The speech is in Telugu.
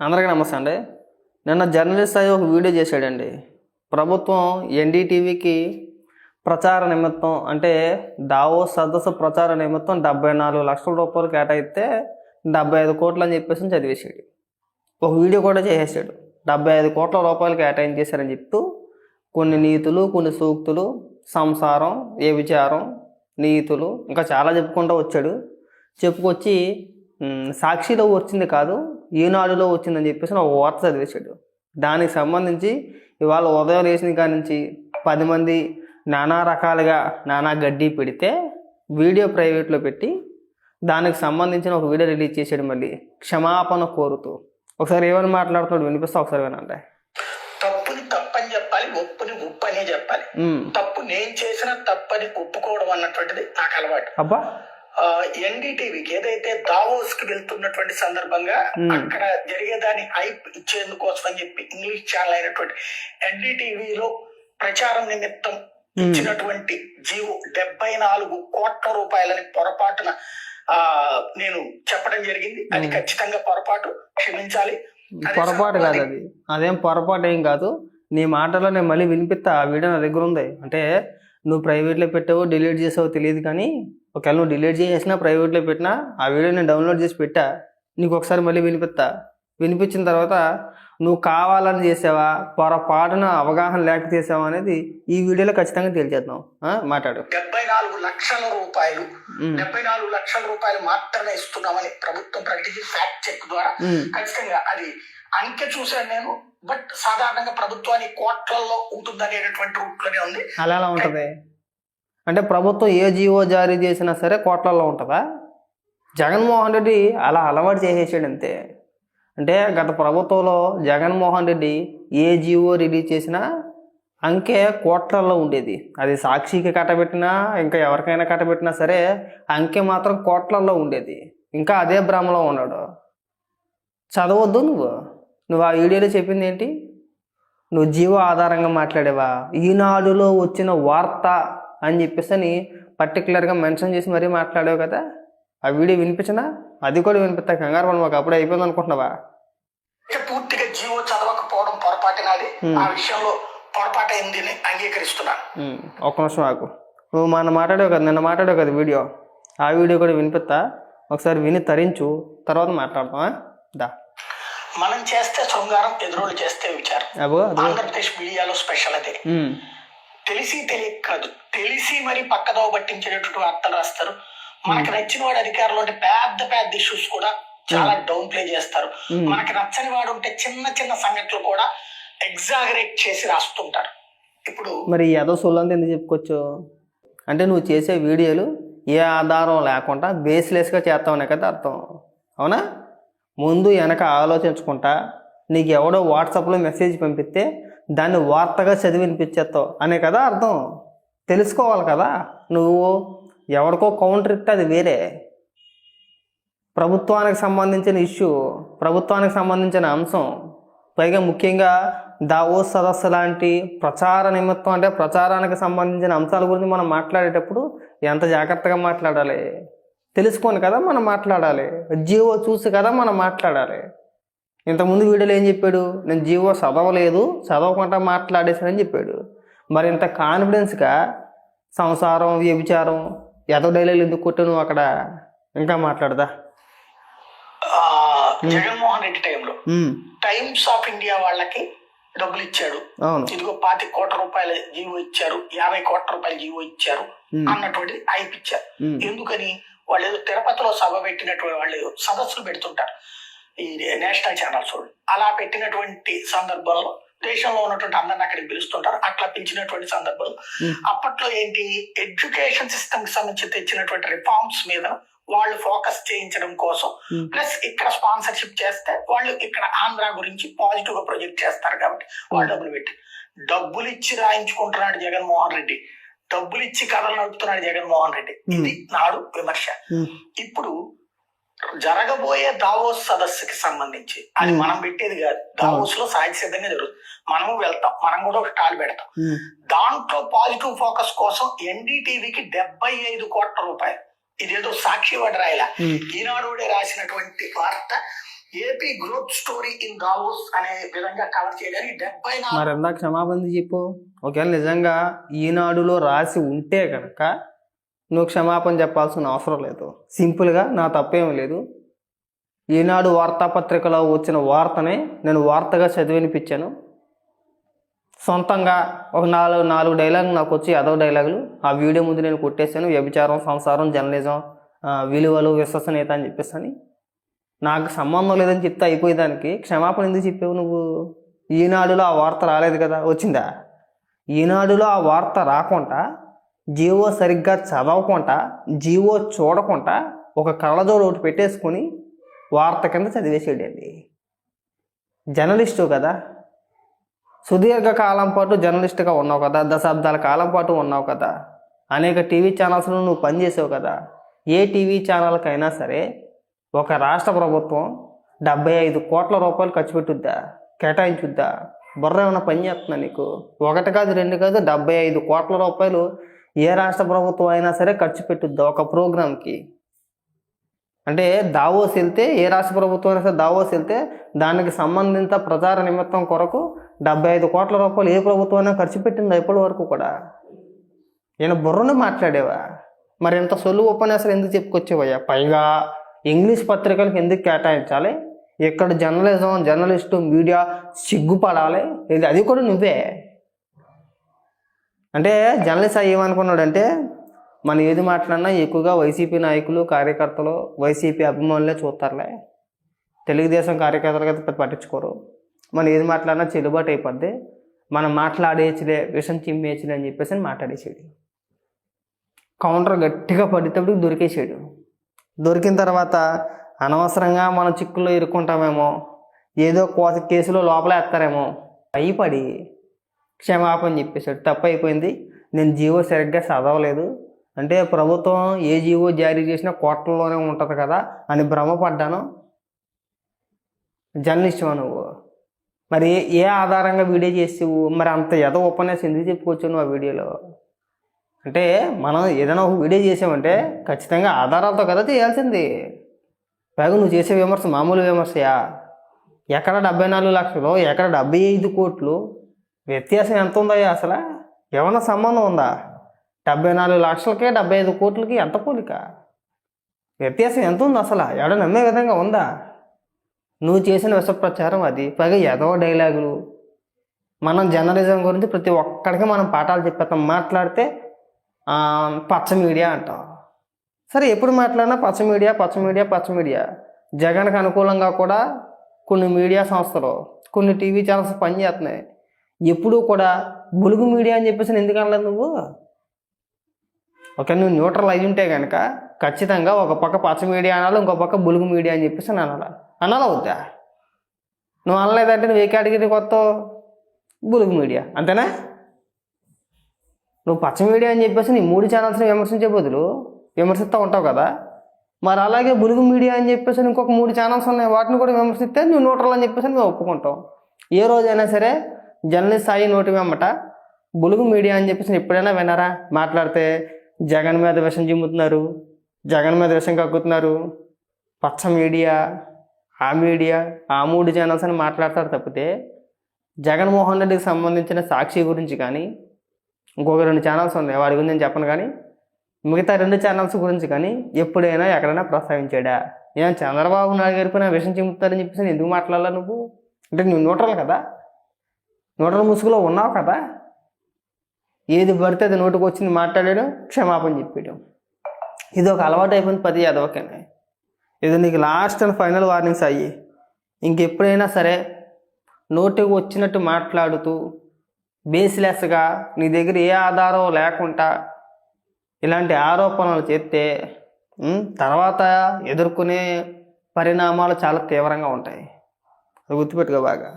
అందరికీ నమస్తే అండి. నిన్న జర్నలిస్ట్ అయ్యి ఒక వీడియో చేశాడండి. ప్రభుత్వం ఎన్డీటీవీకి ప్రచార నిమిత్తం అంటే దావోస్ సదస్సు ప్రచార నిమిత్తం 74 లక్షల రూపాయలు కేటాయిస్తే 75 కోట్లు అని చెప్పేసి చదివేశాడు. ఒక వీడియో కూడా చేసేసాడు. 75 కోట్ల రూపాయలు కేటాయించేశారని చెప్తూ కొన్ని నీతులు, కొన్ని సూక్తులు, సంసారం, వ్యభిచారం, నీతులు ఇంకా చాలా చెప్పుకుంటూ వచ్చాడు. చెప్పుకొచ్చి సాక్షిలో వచ్చింది కాదు, ఈనాడులో వచ్చిందని చెప్పేసి ఒక వార్త చదివేశాడు. దానికి సంబంధించి ఇవాళ ఉదయం లేచిన కాడి నుంచి 10 మంది నానా రకాలుగా నానా గడ్డి పెడితే వీడియో ప్రైవేట్లో పెట్టి దానికి సంబంధించిన ఒక వీడియో రిలీజ్ చేశాడు. మళ్ళీ క్షమాపణ కోరుతూ ఒకసారి ఏమని మాట్లాడుతున్నాడు వినిపిస్తా, ఒకసారి వినండి. తప్పుని తప్పని చెప్పాలి, ఒప్పుని ఉప్పు అనే చెప్పాలి. తప్పు నేను చేసిన తప్పని ఒప్పుకోవడం అన్నటువంటిది నాకు అలవాటు. అబ్బా, ఎన్డీటీవీకి ఏదైతే దావోస్ కి వెళ్తున్నటువంటి సందర్భంగా అక్కడ జరిగేదాన్ని హైప్ ఇచ్చేందుకోసం అని చెప్పి ఇంగ్లీష్ ఛానల్ అయినటువంటి ఎన్డీటీవీలో ప్రచారం నిమిత్తం ఇచ్చినటువంటి జీవో 74 కోట్ల రూపాయలని పొరపాటున నేను చెప్పడం జరిగింది. అది ఖచ్చితంగా పొరపాటు, క్షమించాలి. పొరపాటు కాదు అది, అదేం పొరపాటు ఏం కాదు. నీ మాటలో నేను మళ్ళీ వినిపిస్తా. ఆ వీడియో నా దగ్గర ఉంది. అంటే నువ్వు ప్రైవేట్లో పెట్టావో డిలీట్ చేసావో తెలియదు, కానీ ఒకవేళ నువ్వు డిలీట్ చేసినా ప్రైవేట్లో పెట్టినా ఆ వీడియో నేను డౌన్లోడ్ చేసి పెట్టా. నీకు ఒకసారి మళ్ళీ వినిపిస్తా. వినిపించిన తర్వాత నువ్వు కావాలని చేసావా, పొరపాటున అవగాహన లేక చేసావా అనేది ఈ వీడియోలో ఖచ్చితంగా తెలియజేద్దాం. మాట్లాడు. 74 లక్షల రూపాయలు 74 లక్షల రూపాయలు మాత్రమే ఇస్తున్నామని ప్రభుత్వం ప్రకటించి ఫ్యాక్ట్ చెక్ ద్వారా ఖచ్చితంగా అది అంకె చూశాను నేను. బట్ సాధారణంగా ప్రభుత్వానికి కోట్లలో ఉంటుంది అనేటటువంటి రూట్ లోనే ఉంది. అలా ఎలా ఉంటది అంటే ప్రభుత్వం ఏ జీవో జారీ చేసినా సరే కోట్లలో ఉంటుందా? జగన్మోహన్ రెడ్డి అలా అలవాటు చేసేసాడు అంతే. అంటే గత ప్రభుత్వంలో జగన్మోహన్ రెడ్డి ఏ జీవో రిలీజ్ చేసినా అంకె కోట్లలో ఉండేది. అది సాక్షికి కట్టబెట్టినా ఇంకా ఎవరికైనా కట్టబెట్టినా సరే అంకె మాత్రం కోట్లలో ఉండేది. ఇంకా అదే భ్రమలో ఉన్నాడు. చదవద్దు నువ్వు ఆ వీడియోలో చెప్పింది ఏంటి? నువ్వు జీవో ఆధారంగా మాట్లాడేవా, ఈనాడులో వచ్చిన వార్త అని చెప్పేసి పర్టికులర్గా మెన్షన్ చేసి మరీ మాట్లాడావు కదా. ఆ వీడియో వినిపించినా అది కూడా వినిపిస్తా. కంగారు పడి మాకు అప్పుడే అయిపోయింది అనుకుంటున్నావా? పూర్తిగా జీవో చదవకపోవడం పొరపాటునాది. ఆ విషయంలో పొరపాటు అయింది అంగీకరిస్తున్నాను. ఒక్క నిమిషం ఆకు. నువ్వు మన మాట్లాడావు కదా, నిన్న మాట్లాడావు కదా వీడియో, ఆ వీడియో కూడా వినిపిస్తా. ఒకసారి విని తరించు, తర్వాత మాట్లాడతాం. దా. మనం చేస్తే శృంగారం, ఎదురోళ్ళు చేస్తే విచారం. ఆంధ్రప్రదేశ్ మీడియాలో స్పెషల్ అదే. తెలిసి తెలియక కాదు, తెలిసి మరి పక్కదోవ పట్టించేటటువంటి వార్తలు రాస్తారు. మనకి నచ్చిన వాడు అధికారంలో ఉంటే పెద్ద పెద్ద ఇష్యూస్ కూడా చాలా డౌన్ ప్లే చేస్తారు. మనకి నచ్చని వాడు ఉంటే చిన్న చిన్న సంఘటనలు కూడా ఎగ్జాగరేట్ చేసి రాస్తుంటారు. ఇప్పుడు మరి ఏదో సొల్లంతా ఎందుకు చెప్పుకోవచ్చు అంటే నువ్వు చేసే వీడియోలు ఏ ఆధారం లేకుండా బేస్లెస్గా చేస్తావనే కదా అర్థం. అవునా? ముందు వెనక ఆలోచించుకుంటా నీకు ఎవడో వాట్సాప్లో మెసేజ్ పంపిస్తే దాన్ని వార్తగా చదివి వినిపించేస్తావు అనే కదా అర్థం. తెలుసుకోవాలి కదా. నువ్వు ఎవరికో కౌంటర్ ఇస్తే అది వేరే. ప్రభుత్వానికి సంబంధించిన ఇష్యూ, ప్రభుత్వానికి సంబంధించిన అంశం, పైగా ముఖ్యంగా దావోస్ సదస్సు లాంటి ప్రచార నిమిత్తం అంటే ప్రచారానికి సంబంధించిన అంశాల గురించి మనం మాట్లాడేటప్పుడు ఎంత జాగ్రత్తగా మాట్లాడాలి, తెలుసుకొని కదా మనం మాట్లాడాలి. జీవో చూసి కదా మనం మాట్లాడాలి. ఇంతకుముందు వీడియోలో ఏం చెప్పాడు? నేను జీవో చదవలేదు, చదవకుండా మాట్లాడేసానని చెప్పాడు. మరి ఇంత కాన్ఫిడెన్స్గా సంసారం, వ్యభిచారం, ఏదో డైలాగులు ఎందుకు కొట్టావు నువ్వు అక్కడ? ఇంకా మాట్లాడదా? జగన్మోహన్ రెడ్డి టైంలో టైమ్స్ ఆఫ్ ఇండియా వాళ్ళకి డబ్బులు ఇచ్చాడు. ఇదిగో 25 కోట్ల రూపాయల జీవో ఇచ్చారు, 50 కోట్ల రూపాయల జీవో ఇచ్చారు అన్నటువంటి హైప్ ఇచ్చారు. ఎందుకని? వాళ్ళు ఏదో తిరుపతిలో సభ పెట్టినటువంటి వాళ్ళు సదస్సులు పెడుతుంటారు ఈ నేషనల్ ఛానల్స్ వాళ్ళు. అలా పెట్టినటువంటి సందర్భంలో దేశంలో ఉన్నటువంటి అందరిని అక్కడికి పిలుస్తుంటారు. అట్లా పిలిచినటువంటి సందర్భంలో అప్పట్లో ఏంటి, ఎడ్యుకేషన్ సిస్టమ్ కి సంబంధించి తెచ్చినటువంటి రిఫార్మ్స్ మీద వాళ్ళు ఫోకస్ చేయించడం కోసం, ప్లస్ ఇక్కడ స్పాన్సర్షిప్ చేస్తే వాళ్ళు ఇక్కడ ఆంధ్ర గురించి పాజిటివ్ గా ప్రొజెక్ట్ చేస్తారు కాబట్టి వాళ్ళు డబ్బులు ఇచ్చి రాయించుకుంటున్నాడు జగన్మోహన్ రెడ్డి, డబ్బులు ఇచ్చి కథలు నడుపుతున్నాడు జగన్మోహన్ రెడ్డి. ఇది నాడు విమర్శ. ఇప్పుడు జరగబోయే దావోస్ సదస్సుకి సంబంధించి అది మనం పెట్టేది కాదు. దావోస్ లో సహజ సిద్ధంగా జరుగుతుంది. మనము వెళ్తాం, మనం కూడా ఒక స్టాల్ పెడతాం. దాంట్లో పాజిటివ్ ఫోకస్ కోసం ఎన్డీటీవీకి 75 కోట్ల రూపాయలు. ఇదేదో సాక్షి వాడు రాయలా, ఈనాడు రాసినటువంటి వార్త AP growth story in Davos అనే విధంగా కవర్ చేయడానికి 74 మరి ఎందాక క్షమాపణ చెప్పు. ఒకవేళ నిజంగా ఈనాడులో రాసి ఉంటే కనుక నువ్వు క్షమాపణ చెప్పాల్సిన అవసరం లేదు. సింపుల్గా నా తప్పేమీ లేదు. ఈనాడు వార్తాపత్రికలో వచ్చిన వార్తనే నేను వార్తగా చదివినిపించాను. సొంతంగా ఒక నాలుగు డైలాగులు నాకు వచ్చి అదో డైలాగులు ఆ వీడియో ముందు నేను కొట్టేశాను. వ్యభిచారం, సంసారం, జర్నలిజం, విలువలు, విశ్వసనీయత అని చెప్పేసి నాకు సంబంధం లేదని చెప్తే అయిపోయేదానికి క్షమాపణ ఎందుకు చెప్పావు నువ్వు? ఈనాడులో ఆ వార్త రాలేదు కదా, వచ్చిందా? ఈనాడులో ఆ వార్త రాకుండా, జీవో సరిగ్గా చదవకుండా, జీవో చూడకుండా ఒక కళ్ళజోడు ఒకటి పెట్టేసుకొని వార్త కింద చదివేసేయండి. జర్నలిస్టు కదా, సుదీర్ఘ కాలం పాటు జర్నలిస్ట్గా ఉన్నావు కదా, దశాబ్దాల కాలం పాటు ఉన్నావు కదా, అనేక టీవీ ఛానల్స్లో నువ్వు పనిచేసావు కదా. ఏ టీవీ ఛానల్కైనా సరే ఒక రాష్ట్ర ప్రభుత్వం 75 కోట్ల రూపాయలు ఖర్చు పెట్టుద్దా, కేటాయించుద్దా? బుర్ర ఏమైనా పని చేస్తున్నా నీకు? 1 కాదు 2 కాదు 75 కోట్ల రూపాయలు ఏ రాష్ట్ర ప్రభుత్వం అయినా సరే ఖర్చు పెట్టుద్దా ఒక ప్రోగ్రామ్కి? అంటే దావోస్ వెళ్తే, ఏ రాష్ట్ర ప్రభుత్వం అయినా సరే దావోస్ వెళ్తే దానికి సంబంధిత ప్రచార నిమిత్తం కొరకు 75 కోట్ల రూపాయలు ఏ ప్రభుత్వం అయినా ఖర్చు పెట్టిందా ఇప్పటి వరకు కూడా? ఈయన బుర్రను మాట్లాడేవా? మరి ఇంత సొల్లు ఉపన్యాసాలు ఎందుకు చెప్పుకొచ్చేవయ్యా? పైగా ఇంగ్లీష్ పత్రికలకు ఎందుకు కేటాయించాలి? ఇక్కడ జర్నలిజం, జర్నలిస్టు, మీడియా సిగ్గుపడాలి. అది కూడా నువ్వే. అంటే జర్నలిస్ట్ ఏమనుకున్నాడంటే, మనం ఏది మాట్లాడినా ఎక్కువగా వైసీపీ నాయకులు, కార్యకర్తలు, వైసీపీ అభిమానులే చూస్తారులే, తెలుగుదేశం కార్యకర్తలు అయితే పట్టించుకోరు. మనం ఏది మాట్లాడినా చెల్లుబాటు అయిపోద్ది, మనం మాట్లాడేయచ్చులే, విషం చిమ్మేయచ్చులే అని చెప్పేసి మాట్లాడేసాడు. కౌంటర్ గట్టిగా పడేటప్పుడు దొరికేసాడు. దొరికిన తర్వాత అనవసరంగా మనం చిక్కుల్లో ఇరుక్కుంటామేమో, ఏదో కేసులో లోపలేస్తారేమో భయపడి క్షమాపణ చెప్పేశాడు. తప్పు అయిపోయింది, నేను జీవో సరిగ్గా చదవలేదు, అంటే ప్రభుత్వం ఏ జీవో జారీ చేసినా కోట్లలోనే ఉంటుంది కదా అని భ్రమపడ్డాను. జర్నలిస్ట్ నువ్వు మరి ఏ ఆధారంగా వీడియో చేసేవు? మరి అంత ఏదో ఉపన్యాసం ఎందుకు చెప్పుకోవచ్చు నువ్వు ఆ వీడియోలో? అంటే మనం ఏదైనా ఒక వీడియో చేసామంటే ఖచ్చితంగా ఆధారాలతో కదా చేయాల్సింది. పైగా నువ్వు చేసే విమర్శ మామూలు విమర్శయా? ఎక్కడ 74 లక్షలు, ఎక్కడ 75 కోట్లు, వ్యత్యాసం ఎంత ఉందయ్యా? అసలు ఏమన్నా సంబంధం ఉందా? 74 లక్షలకి 75 కోట్లకి ఎంత పోలిక? వ్యత్యాసం ఎంత ఉంది అసలు? ఎవడ నమ్మే విధంగా ఉందా? నువ్వు చేసిన విష ప్రచారం అది. పైగా ఏదో డైలాగులు. మనం జర్నలిజం గురించి ప్రతి ఒక్కడికి మనం పాఠాలు చెప్పేస్తాం. మాట్లాడితే పచ్చ మీడియా అంటాం. సరే, ఎప్పుడు మాట్లాడినా పచ్చ మీడియా, పచ్చ మీడియా, పచ్చ మీడియా. జగన్కి అనుకూలంగా కూడా కొన్ని మీడియా సంస్థలు, కొన్ని టీవీ ఛానల్స్ పనిచేస్తున్నాయి. ఎప్పుడూ కూడా బులుగు మీడియా అని చెప్పేసి ఎందుకు అనలేదు నువ్వు? ఓకే, నువ్వు న్యూట్రల్ అయి ఉంటే కనుక ఖచ్చితంగా ఒక పక్క పచ్చ మీడియా అనాలి, ఇంకో పక్క బులుగు మీడియా అని చెప్పేసి అనాలా వద్దా? నువ్వు అనలేదంటే నువ్వు ఏ కేటగిరీ కొత్త? బులుగు మీడియా అంతేనా? నువ్వు పచ్చ మీడియా అని చెప్పేసి నీ 3 ఛానల్స్ని విమర్శించే బదులు విమర్శిస్తూ ఉంటావు కదా. మరి అలాగే బులుగు మీడియా అని చెప్పేసి ఇంకొక 3 ఛానల్స్ ఉన్నాయి, వాటిని కూడా విమర్శిస్తే నువ్వు న్యూట్రల్ అని చెప్పేసి మేము ఒప్పుకుంటాం. ఏ రోజైనా సరే జర్నలిస్ట్ స్థాయి నోటి వెంబట బులుగు మీడియా అని చెప్పేసి ఎప్పుడైనా విన్నారా? మాట్లాడితే జగన్ మీద విషం చిమ్ముతున్నారు, జగన్ మీద విషం కక్కుతున్నారు, పచ్చ మీడియా, ఆ మీడియా, ఆ 3 ఛానల్స్ అని మాట్లాడతారు తప్పితే జగన్మోహన్ రెడ్డికి సంబంధించిన సాక్షి గురించి కానీ, ఇంకొక 2 ఛానల్స్ ఉన్నాయి వాడి గురించి నేను చెప్పను, కానీ మిగతా 2 ఛానల్స్ గురించి కానీ ఎప్పుడైనా ఎక్కడైనా ప్రస్తావించాడా? ఏం చంద్రబాబు నాయుడు గారికి నా విషయం చెబుతారని చెప్పేసి ఎందుకు మాట్లాడాలా నువ్వు? అంటే నువ్వు న్యూట్రల్ కదా, న్యూట్రల్ ముసుగులో ఉన్నావు కదా. ఏది పడితే అది నోటికి వచ్చింది మాట్లాడడం, క్షమాపణ చెప్పేయడం, ఇది ఒక అలవాటు అయిపోయింది ప్రతి అదొకేనే. ఇది నీకు లాస్ట్ అండ్ ఫైనల్ వార్నింగ్స్ అయ్యి. ఇంకెప్పుడైనా సరే నోటికి వచ్చినట్టు మాట్లాడుతూ బేస్లెస్గా నీ దగ్గర ఏ ఆధారం లేకుండా ఇలాంటి ఆరోపణలు చేస్తే తర్వాత ఎదుర్కొనే పరిణామాలు చాలా తీవ్రంగా ఉంటాయి. అది గుర్తుపెట్టుకో బాగా.